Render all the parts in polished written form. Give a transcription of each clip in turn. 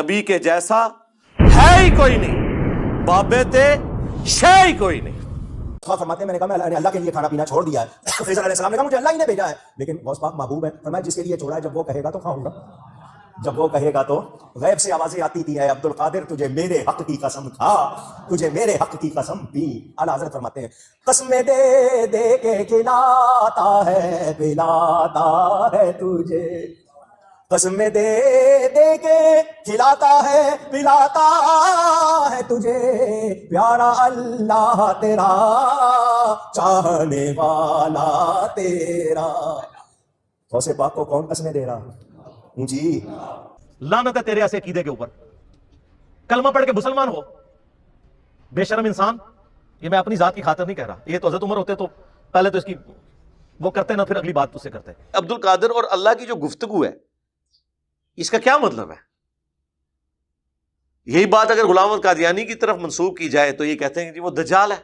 नबी के जैसा है ही कोई नहीं, बाबे ते शे ही कोई नहीं। फरमाते हैं मैंने कहा मैं अल्लाह के लिए खाना पीना छोड़ दिया है। फैसल अलैहिस्सलाम ने कहा मुझे अल्लाह ही ने भेजा है, लेकिन गौस पाक महबूब है, फरमाया जिसके लिए छोड़ा है जब वो कहेगा तो खाऊंगा, जब वो कहेगा तो। गैब से आवाजें आती थी, है अब्दुल कादिर तुझे मेरे हक की कसम खा, तुझे मेरे हक की कसम पी। आला हज़रत फरमाते हैं कसमें दे दे के खिलाता है पिलाता है तुझे, कसमें दे दे के खिलाता है पिलाता है तुझे, प्यारा अल्लाह तेरा चाहने वाला तेरा। गौसे पाक को कौन कसमें दे रहा जी? लानत है तेरे ऐसे अकीदे के ऊपर, कलमा पढ़ के मुसलमान हो बेशरम इंसान। ये मैं अपनी जात की खातिर नहीं कह रहा, ये तो हज़रत उमर होते तो पहले तो इसकी वो करते ना, फिर अगली बात तुझसे करते। अब्दुल कादिर और अल्लाह की जो गुफ्तगू है, इसका क्या मतलब है? यही बात अगर गुलाम अहमद कादियानी की तरफ मंसूब की जाए तो ये कहते हैं कि वो दज्जाल है।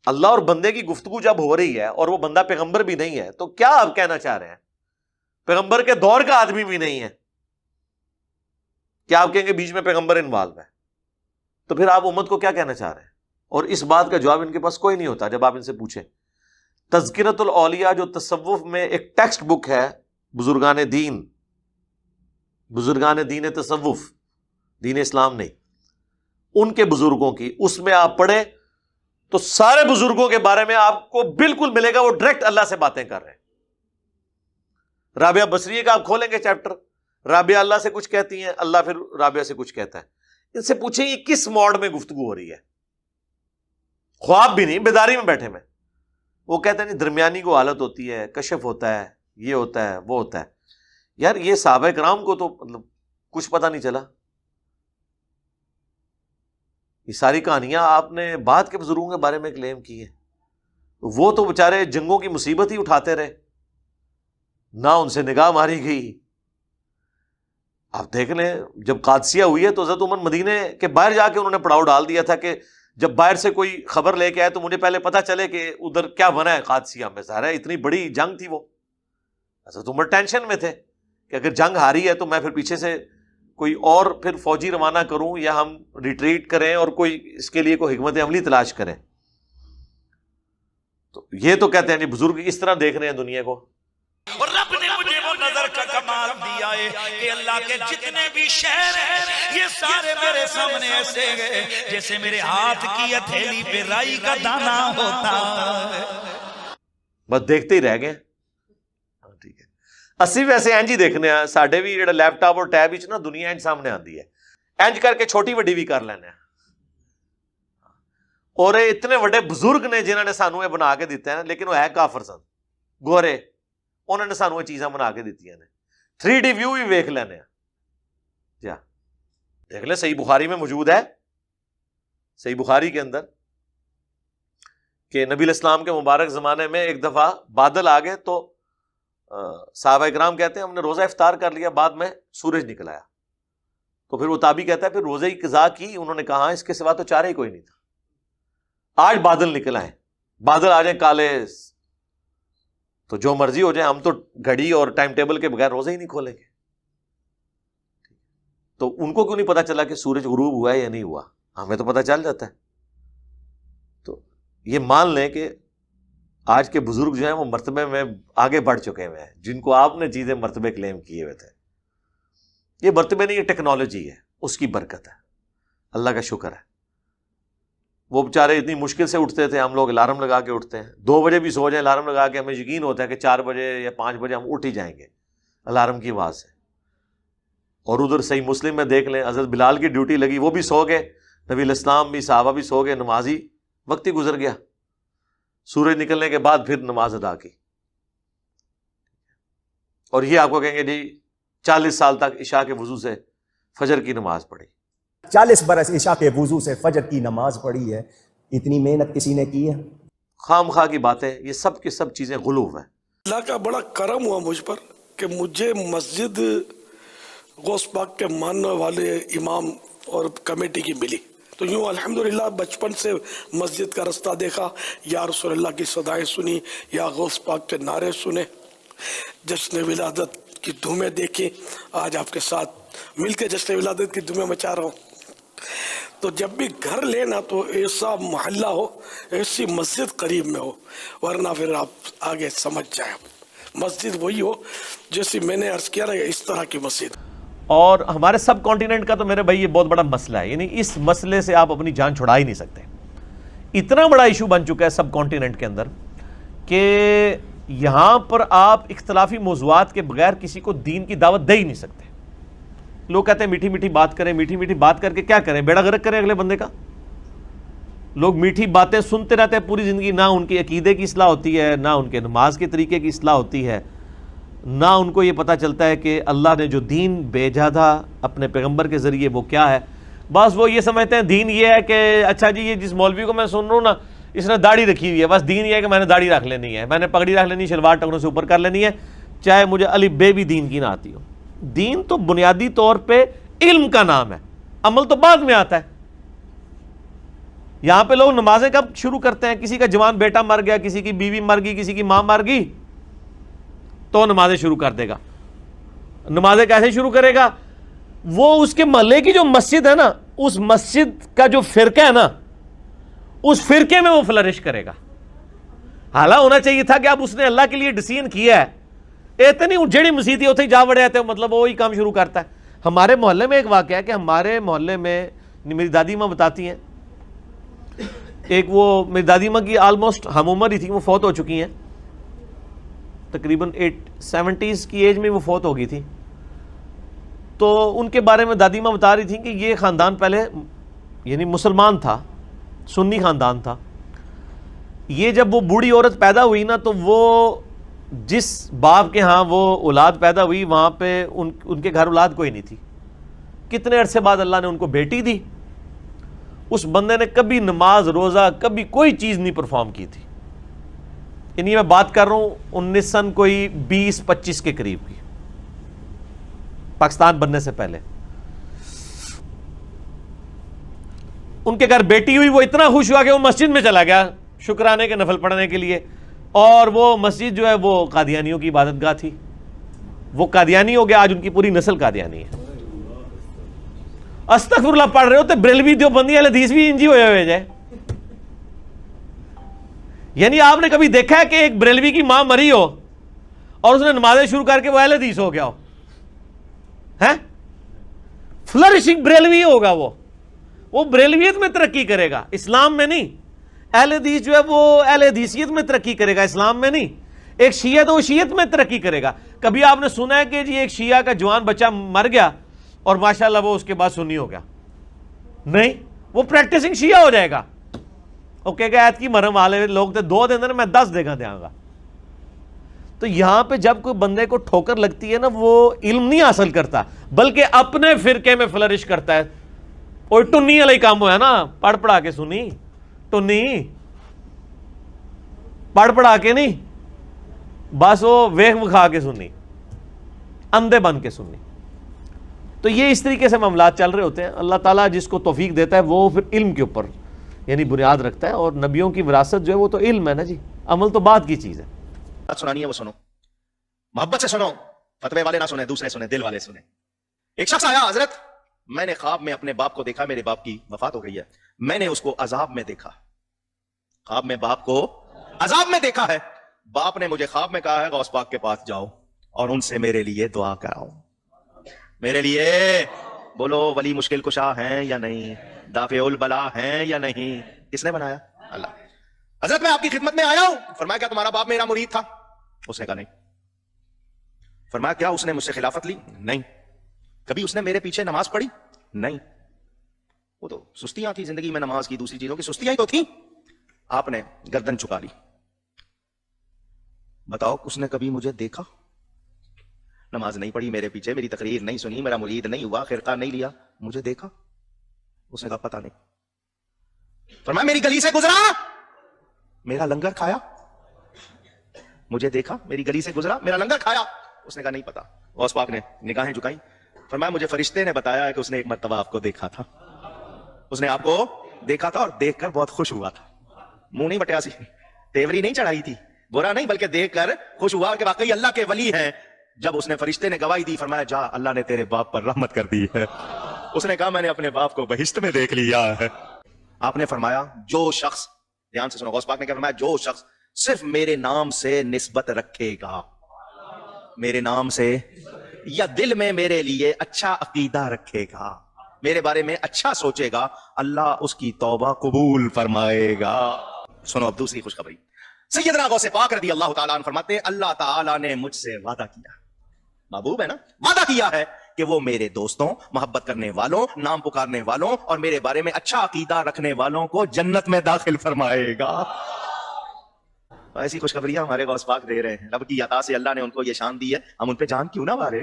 अल्लाह और बंदे की गुफ्तगू जब हो रही है और वो बंदा पैगंबर भी नहीं है, तो क्या आप कहना चाह रहे हैं? पैगंबर के दौर का आदमी भी नहीं है, क्या आप कहेंगे बीच में पैगंबर इन्वॉल्व है? तो फिर आप उम्मत को क्या कहना चाह रहे हैं? और इस बात का जवाब इनके पास कोई नहीं होता जब आप इनसे पूछें। तज़किरतुल औलिया जो तसव्वुफ में एक टेक्स्ट बुक है, बुजुर्गान दीन, बुजुर्गान दीन तसव्वुफ, दीन इस्लाम नहीं, उनके बुजुर्गों की, उसमें आप पढ़े तो सारे बुजुर्गों के बारे में आपको बिल्कुल मिलेगा वो डायरेक्ट अल्लाह से बातें कर रहे हैं। राबिया बसरी का आप खोलेंगे चैप्टर, राबिया अल्लाह से कुछ कहती हैं, अल्लाह फिर राबिया से कुछ कहता है। इनसे पूछें ये किस मोड में गुफ्तगू हो रही है? ख्वाब भी नहीं, बेदारी में बैठे में। वो कहते हैं नहीं दरमियानी को हालत होती है, कशफ होता है, ये होता है, वो होता है। यार ये सहाबा किराम को तो मतलब कुछ पता नहीं चला। ये सारी कहानियां आपने बाद के बुजुर्गों के बारे में क्लेम की है, वो तो बेचारे जंगों की मुसीबत ही उठाते रहे, ना उनसे निगाह मारी गई। आप देख लें जब कादसिया हुई है तो हज़रत उमर मदीने के बाहर जाके उन्होंने पड़ाव डाल दिया था कि जब बाहर से कोई खबर लेके आए तो मुझे पहले पता चले कि उधर क्या बना है कादसिया में। ज़ाहिर है इतनी बड़ी जंग थी वो, हज़रत उमर टेंशन में थे कि अगर जंग हारी है तो मैं फिर पीछे से कोई और फिर फौजी रवाना करूं या हम रिट्रीट करें और कोई इसके लिए कोई हिकमत अमली तलाश करें। तो ये तो कहते हैं जी बुजुर्ग इस तरह देख रहे हैं दुनिया को। और रब ने मुझे वो नजर का कमाल दिया है कि अल्लाह के जितने भी शहर हैं ये सारे मेरे सामने ऐसे हैं जैसे मेरे हाथ की हथेली पे राई का दाना होता है। बस देखते ही रह गए। ठीक है, ਅਸੀਂ ਵੈਸੇ ਇੰਜ ਹੀ ਦੇਖਨੇ ਆ, ਸਾਡੇ ਵੀ ਜਿਹੜਾ ਲੈਪਟਾਪ ਔਰ ਟੈਬ ਵਿੱਚ ਨਾ ਦੁਨੀਆ ਇੰਜ ਸਾਹਮਣੇ ਆਉਂਦੀ ਹੈ, ਇੰਜ ਕਰਕੇ ਛੋਟੀ ਵੱਡੀ ਵੀ ਕਰ ਲੈਂਦੇ ਆ। ਔਰ ਇਹ ਇਤਨੇ ਵੱਡੇ ਬਜ਼ੁਰਗ ਨੇ ਜਿਨ੍ਹਾਂ ਨੇ ਸਾਨੂੰ ਇਹ ਬਣਾ ਕੇ ਦਿੱਤਾ ਹੈ, ਲੇਕਿਨ ਉਹ ਹੈ ਕਾਫਰ ਸਨ, ਗੋਰੇ, ਉਹਨਾਂ ਨੇ ਸਾਨੂੰ ਇਹ ਚੀਜ਼ਾਂ ਬਣਾ ਕੇ ਦਿੱਤੀਆਂ ਨੇ। 3D व्यू भी देख लेने जा, देख ले, सही बुखारी में मौजूद है, सही बुखारी के अंदर कि नबी इस्लाम के मुबारक ज़माने में एक दफ़ा बादल आ गए तो साहबा इकराम कहते हैं हमने रोज़ा इफ्तार कर लिया, बाद में सूरज निकल आया। तो फिर वो ताबी कहता है फिर रोज़े की क़ज़ा की। उन्होंने कहा इसके सिवा तो चारे ही कोई नहीं था। आज बादल निकल आए, बादल आ जाए काले तो जो मर्जी हो जाए, हम तो घड़ी और टाइम टेबल के बगैर रोज़े ही नहीं खोलेंगे। तो उनको क्यों नहीं पता चला कि सूरज गुरूब हुआ है या नहीं हुआ? हमें तो पता चल जाता है। तो ये मान लें कि आज के बुजुर्ग जो हैं वो मर्तबे में आगे बढ़ चुके हुए हैं, जिनको आपने चीजें मर्तबे क्लेम किए हुए थे। ये मर्तबे नहीं, ये टेक्नोलॉजी है, उसकी बरकत है, अल्लाह का शुक्र है। वो बेचारे इतनी मुश्किल से उठते थे, हम लोग अलार्म लगा के उठते हैं, 2 बजे भी सो जाए अलार्म लगा के, हमें यकीन होता है कि 4 बजे या 5 बजे हम उठ ही जाएंगे अलार्म की आवाज़ से। और उधर सही मुस्लिम में देख लें, हज़रत बिलाल की ड्यूटी लगी, वो भी सो गए, नबी इस्लाम भी, सहाबा भी सो गए, नमाजी, वक्त ही गुजर गया। सूरज निकलने के बाद फिर नमाज अदा की। और ये आपको कहेंगे जी 40 साल तक इशा के वजू से फजर की नमाज पढ़ी, 40 बरस इशा के वजू से फजर की नमाज पढ़ी है। इतनी मेहनत किसी ने की है? खाम खा की बातें, ये सब की सब चीजें गुलूब हैं। अल्लाह का बड़ा करम हुआ मुझ पर कि मुझे मस्जिद गौस पाक के मानने वाले इमाम और कमेटी की मिली। तो यूँ अल्हम्दुलिल्लाह बचपन से मस्जिद का रास्ता देखा, या रसूलुल्लाह की सदाएं सुनी, या गौस पाक के नारे सुने, जश्न विलादत की धूमें देखी। आज आपके साथ मिलके जश्न विलादत की दुनिया मचा रहा हूँ। तो जब भी घर लेना तो ऐसा मोहल्ला हो, ऐसी मस्जिद करीब में हो, वरना फिर आप आगे समझ जाए मस्जिद वही हो जैसी मैंने अर्ज किया ना, इस तरह की मस्जिद। और हमारे सब कॉन्टिनेंट का तो मेरे भाई ये बहुत बड़ा मसला है, यानी इस मसले से आप अपनी जान छुड़ा ही नहीं सकते। इतना बड़ा इशू बन चुका है सब कॉन्टिनेंट के अंदर कि यहाँ पर आप इख्तलाफी मौज़ूआत के बगैर किसी को दीन की दावत दे ही नहीं सकते। लोग कहते हैं मीठी मीठी बात करें, मीठी मीठी बात करके क्या करें, बेड़ा गर्क करें अगले बंदे का। लोग मीठी बातें सुनते रहते हैं पूरी ज़िंदगी, ना उनकी अकीदे की इस्लाह होती है, ना उनके नमाज के तरीके की इस्लाह होती है, ना उनको ये पता चलता है कि अल्लाह ने जो दीन भेजा था अपने पैगंबर के ज़रिए वो क्या है। बस वो ये समझते हैं दीन ये है कि अच्छा जी ये जिस मौलवी को मैं सुन रहा हूँ ना, इसने दाढ़ी रखी हुई है, बस दीन ये है कि मैंने दाढ़ी रख लेनी है, मैंने पगड़ी रख लेनी है, शलवार टखनों से ऊपर कर लेनी है, चाहे मुझे अलिफ बे भी दीन की ना आती हो। दीन तो बुनियादी तौर पे इल्म का नाम है, अमल तो बाद में आता है। यहां पे लोग नमाजें कब शुरू करते हैं, किसी का जवान बेटा मर गया, किसी की बीवी मर गई, किसी की मां मर गई, तो नमाजें शुरू कर देगा। नमाजें कैसे शुरू करेगा, वो उसके मोहल्ले की जो मस्जिद है ना, उस मस्जिद का जो फिरका है ना, उस फिरके में वो फ्लरिश करेगा। हालांकि होना चाहिए था कि अब उसने अल्लाह के लिए डिसीजन किया है, इतनी उजड़ी मसीदी उथे जा वड़े थे, मतलब वो ही काम शुरू करता है। हमारे मोहल्ले में एक वाक़या है कि हमारे मोहल्ले में मेरी दादी माँ बताती हैं, एक वो मेरी दादी माँ की आलमोस्ट हम उम्र ही थी, वो फौत हो चुकी हैं, तकरीबन 70s की एज में वो फौत हो गई थी। तो उनके बारे में दादी माँ बता रही थी कि ये ख़ानदान पहले यानी मुसलमान था, सुन्नी ख़ानदान था। ये जब वो बूढ़ी औरत पैदा हुई ना, तो वो जिस बाप के यहाँ वो औलाद पैदा हुई, वहाँ पे उनके घर औलाद कोई नहीं थी। कितने अरसे बाद अल्लाह ने उनको बेटी दी। उस बंदे ने कभी नमाज रोज़ा कभी कोई चीज़ नहीं परफॉर्म की थी। यानी मैं बात कर रहा हूँ 19 सन कोई 20-25 के करीब की, पाकिस्तान बनने से पहले। उनके घर बेटी हुई, वो इतना खुश हुआ कि वो मस्जिद में चला गया शुक्राने के नफल पढ़ने के लिए, और वो मस्जिद जो है वो कादियानियों की इबादतगाह थी। वो कादियानी हो गया, आज उनकी पूरी नस्ल कादियानी है। अस्तगफुरुल्लाह पढ़ रहे हो तो ब्रेलवी देवबंदी वाले हदीस भी इंजी होए हुए जाए। यानी आपने कभी देखा है कि एक ब्रेलवी की मां मरी हो और उसने नमाजें शुरू करके वो अहले हदीस हो गया हो? है फ्लरिशिंग ब्रेलवी होगा वो ब्रेलवियत में तरक्की करेगा, इस्लाम में नहीं। अहले हदीस जो है वो अहले हदीसियत में तरक्की करेगा, इस्लाम में नहीं। एक शिया तो वो शियत में तरक्की करेगा। कभी आपने सुना है कि जी एक शिया का जवान बच्चा मर गया और माशाल्लाह वो उसके बाद सुन्नी हो गया? नहीं, वो प्रैक्टिसिंग शिया हो जाएगा। ओके, ऐत की मरम वाले लोग थे 2 दिन मैं 10 देगा देंगा। तो यहां पे जब कोई बंदे को ठोकर लगती है ना, वो इल्म नहीं हासिल करता बल्कि अपने फिरके में फ्लरिश करता है। और टुन्नी वाला ही काम हुआ है ना, पढ़ पढ़ा के सुनी, टुन्नी पढ़ पढ़ा के नहीं, बस वो वेख विखा के सुनी, अंधे बन के सुनी। तो ये इस तरीके से मामलात चल रहे होते हैं। अल्लाह ताला जिसको तौफीक देता है वो फिर इल्म के ऊपर यानी बुनियाद रखता है, और नबियों की विरासत जो है वो तो इल्म है ना जी, अमल तो बाद की चीज है। बात सुनानी है वो सुनो, मोहब्बत से सुनो, फतवे वाले ना सुने, दूसरे सुने, दिल वाले सुने। एक शख्स आया, हजरत मैंने ख्वाब में अपने बाप को देखा, मेरे बाप की वफात हो गई है, मैंने उसको अजाब में देखा। ख्वाब में बाप को अजाब में देखा है। बाप ने मुझे ख्वाब में कहा है गौस पाक के पास जाओ और उनसे मेरे लिए दुआ कराओ। मेरे लिए बोलो, वली मुश्किल कुशा हैं या नहीं, दाफेउल बला हैं या नहीं? किसने बनाया? अल्लाह। हजरत मैं आपकी खिदमत में आया हूं। फरमाया क्या तुम्हारा बाप मेरा मुरीद था? उसने कहा नहीं। फरमाया क्या उसने मुझसे खिलाफत ली? नहीं। कभी उसने मेरे पीछे नमाज पढ़ी? नहीं। वो तो सुस्तियां थी जिंदगी में, नमाज की दूसरी चीजों की सुस्तियां ही तो थी। आपने गर्दन झुका ली। बताओ उसने कभी मुझे देखा? नमाज नहीं पढ़ी मेरे पीछे, मेरी तकरीर नहीं सुनी, मेरा मुरीद नहीं हुआ, खिरका नहीं लिया, मुझे देखा? उसने कहा पता नहीं। फरमाया मेरी गली से गुजरा, मेरा लंगर खाया? मुझे देखा, मेरी गली से गुजरा, मेरा लंगर खाया? उसने कहा नहीं पता। गौस पाक ने निगाहें झुकाई। फरमाया मुझे फरिश्ते ने बताया कि उसने एक मर्तबा आपको देखा था, उसने आपको देखा था और देखकर बहुत खुश हुआ था। मुंह नहीं बटिया सी, तेवरी नहीं चढ़ाई थी, बुरा नहीं, बल्कि देखकर खुश हुआ कि वाकई अल्लाह के वली हैं, جب اس نے فرشتے نے گواہی دی فرمایا جا اللہ نے تیرے باپ پر رحمت کر دی ہے. اس نے کہا میں نے اپنے باپ کو بہشت میں دیکھ لیا ہے. آپ نے فرمایا جو شخص, دھیان سے سنو, غوث پاک نے کیا فرمایا, جو شخص صرف میرے نام سے نسبت رکھے گا, میرے نام سے, یا دل میں میرے لیے اچھا عقیدہ رکھے گا, میرے بارے میں اچھا سوچے گا, اللہ اس کی توبہ قبول فرمائے گا. سنو اب دوسری خوشخبری. سیدنا غوث پاک رضی اللہ تعالیٰ عنہ فرماتے ہیں اللہ تعالیٰ نے مجھ سے وعدہ کیا, محبوب ہے نا, وعدہ کیا ہے کہ وہ میرے دوستوں, محبت کرنے والوں, نام پکارنے والوں اور میرے بارے میں اچھا عقیدہ رکھنے والوں کو جنت میں داخل فرمائے گا. ایسی خوشخبریاں ہمارے غوث پاک دے رہے ہیں. رب کی عطا سے اللہ نے ان کو یہ شان دی ہے, ہم ان پہ جان کیوں نہ مارے,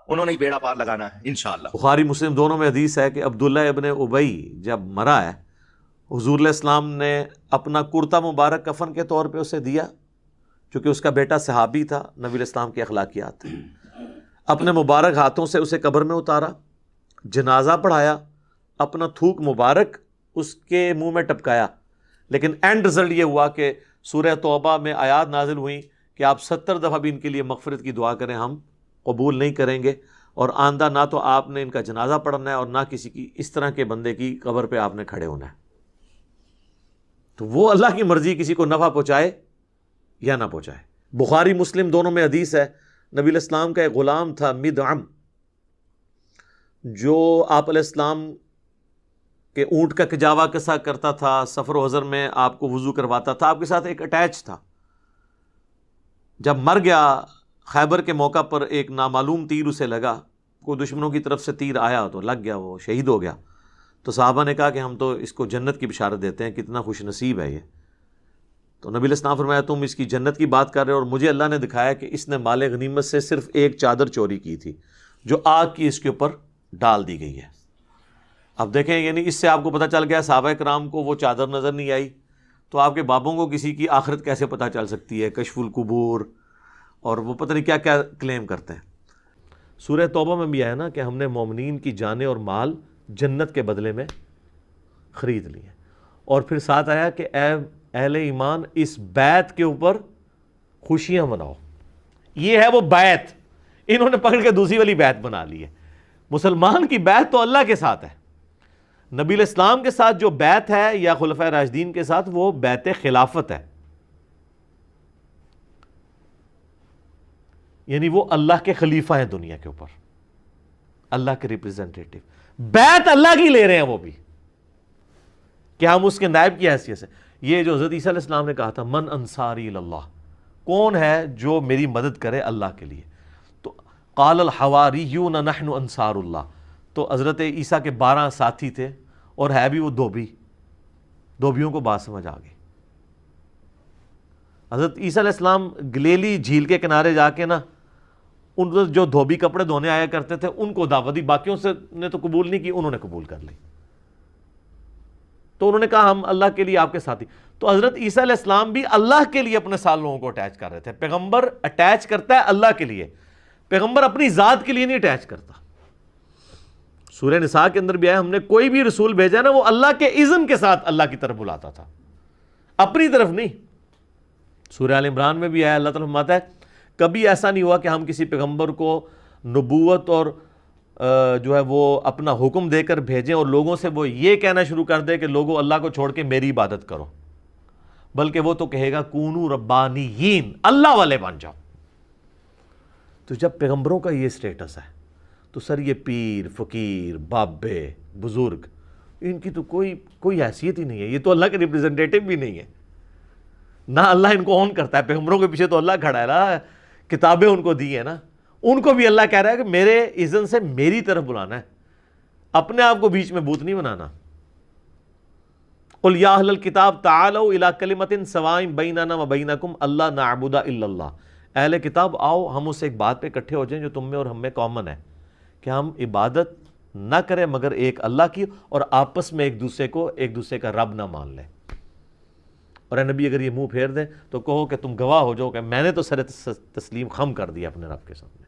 انہوں نے ہی بیڑا پار لگانا ہے انشاءاللہ. بخاری مسلم دونوں میں حدیث ہے کہ عبداللہ ابن ابی جب مرا ہے, حضور علیہ السلام نے اپنا کرتا مبارک کفن کے طور پہ اسے دیا, چونکہ اس کا بیٹا صحابی تھا, نبی علیہ السلام کی اخلاقیات تھے. اپنے مبارک ہاتھوں سے اسے قبر میں اتارا, جنازہ پڑھایا, اپنا تھوک مبارک اس کے منہ میں ٹپکایا. لیکن اینڈ رزلٹ یہ ہوا کہ سورہ توبہ میں آیات نازل ہوئیں کہ آپ 70 دفعہ بھی ان کے لیے مغفرت کی دعا کریں, ہم قبول نہیں کریں گے. اور آئندہ نہ تو آپ نے ان کا جنازہ پڑھنا ہے اور نہ کسی کی اس طرح کے بندے کی قبر پہ آپ نے کھڑے ہونا ہے. تو وہ اللہ کی مرضی کسی کو نفع پہنچائے یا نہ پہنچائے. بخاری مسلم دونوں میں حدیث ہے, نبی علیہ السلام کا ایک غلام تھا مدعم, جو آپ علیہ السلام کے اونٹ کا کجاوا کسا کرتا تھا, سفر و حضر میں آپ کو وضو کرواتا تھا, آپ کے ساتھ ایک اٹیچ تھا. جب مر گیا خیبر کے موقع پر ایک نامعلوم تیر اسے لگا, کوئی دشمنوں کی طرف سے تیر آیا تو لگ گیا, وہ شہید ہو گیا. تو صحابہ نے کہا کہ ہم تو اس کو جنت کی بشارت دیتے ہیں, کتنا خوش نصیب ہے یہ. تو نبی علیہ السلام فرمایا تم اس کی جنت کی بات کر رہے ہو, اور مجھے اللہ نے دکھایا کہ اس نے مال غنیمت سے صرف ایک چادر چوری کی تھی جو آگ کی اس کے اوپر ڈال دی گئی ہے. اب دیکھیں, یعنی اس سے آپ کو پتہ چل گیا صحابہ کرام کو وہ چادر نظر نہیں آئی, تو آپ کے بابوں کو کسی کی آخرت کیسے پتہ چل سکتی ہے, کشف القبور اور وہ پتہ نہیں کیا کیا کلیم کرتے ہیں. سورہ توبہ میں بھی آیا نا کہ ہم نے مومنین کی جانیں اور مال جنت کے بدلے میں خرید لیے. اور پھر ساتھ آیا کہ اے اہل ایمان اس بیعت کے اوپر خوشیاں مناؤ. یہ ہے وہ بیعت, انہوں نے پکڑ کے دوسری والی بیعت بنا لی ہے. مسلمان کی بیعت تو اللہ کے ساتھ ہے, نبی علیہ السلام کے ساتھ جو بیعت ہے یا خلفائے راشدین کے ساتھ وہ بیعت خلافت ہے, یعنی وہ اللہ کے خلیفہ ہیں دنیا کے اوپر, اللہ کے ریپریزنٹیٹو. بیعت اللہ کی لے رہے ہیں وہ بھی, کہ ہم اس کے نائب کی حیثیت سے. یہ جو حضرت عیسیٰ علیہ السلام نے کہا تھا من انصاری اللہ, کون ہے جو میری مدد کرے اللہ کے لیے, تو قال الحواریون نحن انصار اللہ. تو حضرت عیسیٰ کے 12 ساتھی تھے اور ہے بھی وہ دھوبیوں کو بات سمجھ آ گئی. حضرت عیسیٰ علیہ السلام گلیلی جھیل کے کنارے جا کے نا ان جو دھوبی کپڑے دھونے آیا کرتے تھے ان کو دعوت دی, باقیوں سے نے تو قبول نہیں کی, انہوں نے قبول کر لی. تو انہوں نے کہا ہم اللہ کے لیے آپ کے ساتھی. تو حضرت عیسیٰ علیہ السلام بھی اللہ کے لیے اپنے ساتھ لوگوں کو اٹیچ کر رہے تھے. پیغمبر اٹیچ کرتا ہے اللہ کے لیے, پیغمبر اپنی ذات کے لیے نہیں اٹیچ کرتا. سورہ نساء کے اندر بھی آیا ہم نے کوئی بھی رسول بھیجا نا وہ اللہ کے اذن کے ساتھ اللہ کی طرف بلاتا تھا, اپنی طرف نہیں. سورہ آل عمران میں بھی آیا, اللہ تعالیٰ فرماتا ہے کبھی ایسا نہیں ہوا کہ ہم کسی پیغمبر کو نبوت اور جو ہے وہ اپنا حکم دے کر بھیجیں اور لوگوں سے وہ یہ کہنا شروع کر دے کہ لوگوں اللہ کو چھوڑ کے میری عبادت کرو, بلکہ وہ تو کہے گا کونو ربانیین, اللہ والے بن جاؤ. تو جب پیغمبروں کا یہ سٹیٹس ہے تو سر یہ پیر فقیر بابے بزرگ ان کی تو کوئی حیثیت ہی نہیں ہے, یہ تو اللہ کے ریپریزنٹیٹو بھی نہیں ہے, نہ اللہ ان کو اون کرتا ہے. پیغمبروں کے پیچھے تو اللہ کھڑا ہے نا, کتابیں ان کو دی ہیں نا, ان کو بھی اللہ کہہ رہا ہے کہ میرے اذن سے میری طرف بلانا ہے, اپنے آپ کو بیچ میں بوت نہیں بنانا. قل یا اہل الکتاب تعالوا الی کلمۃ سواء بیننا وبینکم اللہ نعبد الا اللہ. اہل کتاب آؤ ہم اس ایک بات پہ اکٹھے ہو جائیں جو تم میں اور ہم میں کامن ہے, کہ ہم عبادت نہ کریں مگر ایک اللہ کی, اور آپس میں ایک دوسرے کا رب نہ مان لیں. اور اے نبی اگر یہ منہ پھیر دیں تو کہو کہ تم گواہ ہو جاؤ کہ میں نے تو سر تسلیم خم کر دیا اپنے رب کے سامنے.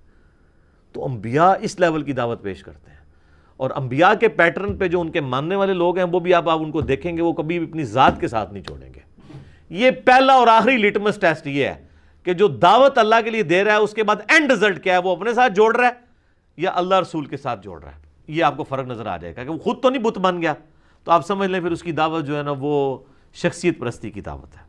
تو انبیاء اس لیول کی دعوت پیش کرتے ہیں, اور انبیاء کے پیٹرن پہ جو ان کے ماننے والے لوگ ہیں وہ بھی آپ ان کو دیکھیں گے, وہ کبھی بھی اپنی ذات کے ساتھ نہیں چھوڑیں گے. یہ پہلا اور آخری لٹمس ٹیسٹ یہ ہے کہ جو دعوت اللہ کے لیے دے رہا ہے اس کے بعد اینڈ رزلٹ کیا ہے، وہ اپنے ساتھ جوڑ رہا ہے یا اللہ رسول کے ساتھ جوڑ رہا ہے. یہ آپ کو فرق نظر آ جائے گا کہ وہ خود تو نہیں بت بن گیا، تو آپ سمجھ لیں پھر اس کی دعوت جو ہے نا وہ شخصیت پرستی کی دعوت ہے.